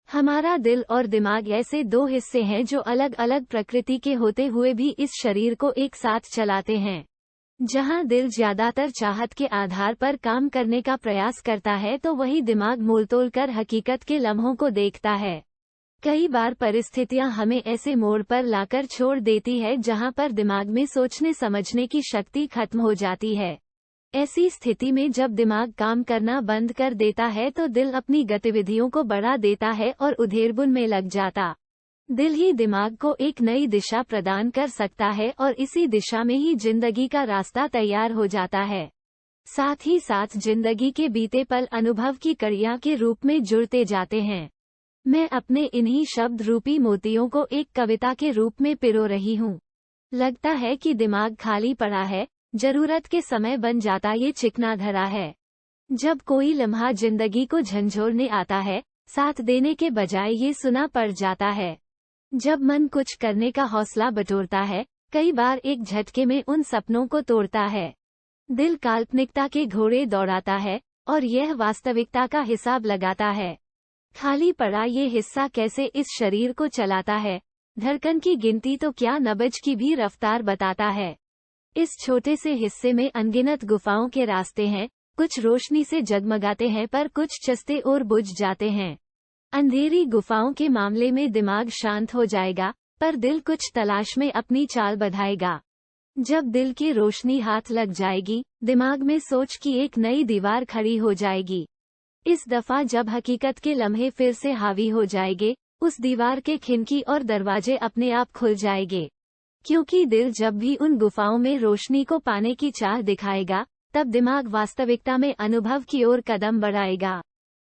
हमारा दिल और दिमाग ऐसे दो हिस्से हैं जो अलग अलग प्रकृति के होते हुए भी इस शरीर को एक साथ चलाते हैं। जहां दिल ज्यादातर चाहत के आधार पर काम करने का प्रयास करता है तो वही दिमाग मोलतोल कर हकीकत के लम्हों को देखता है। कई बार परिस्थितियां हमें ऐसे मोड़ पर लाकर छोड़ देती है जहां पर दिमाग में सोचने समझने की शक्ति खत्म हो जाती है। ऐसी स्थिति में जब दिमाग काम करना बंद कर देता है तो दिल अपनी गतिविधियों को बढ़ा देता है और उधेड़बुन में लग जाता। दिल ही दिमाग को एक नई दिशा प्रदान कर सकता है और इसी दिशा में ही जिंदगी का रास्ता तैयार हो जाता है। साथ ही साथ जिंदगी के बीते पल अनुभव की कड़ियां के रूप में जुड़ते जाते हैं। मैं अपने इन्हीं शब्द रूपी मोतियों को एक कविता के रूप में पिरो रही हूँ। लगता है कि दिमाग खाली पड़ा है, जरूरत के समय बन जाता ये चिकना धरा है। जब कोई लम्हा जिंदगी को झंझोरने आता है, साथ देने के बजाय ये सुना पड़ जाता है। जब मन कुछ करने का हौसला बटोरता है, कई बार एक झटके में उन सपनों को तोड़ता है। दिल काल्पनिकता के घोड़े दौड़ाता है और यह वास्तविकता का हिसाब लगाता है। खाली पड़ा ये हिस्सा कैसे इस शरीर को चलाता है, धड़कन की गिनती तो क्या नब्ज की भी रफ्तार बताता है। इस छोटे से हिस्से में अनगिनत गुफाओं के रास्ते हैं, कुछ रोशनी से जगमगाते हैं पर कुछ चस्ते और बुझ जाते हैं। अंधेरी गुफाओं के मामले में दिमाग शांत हो जाएगा, पर दिल कुछ तलाश में अपनी चाल बढ़ाएगा। जब दिल की रोशनी हाथ लग जाएगी, दिमाग में सोच की एक नई दीवार खड़ी हो जाएगी। इस दफा जब हकीकत के लम्हे फिर से हावी हो जाएंगे, उस दीवार के खिड़की और दरवाजे अपने आप खुल जाएंगे। क्योंकि दिल जब भी उन गुफाओं में रोशनी को पाने की चाह दिखाएगा, तब दिमाग वास्तविकता में अनुभव की ओर कदम बढ़ाएगा।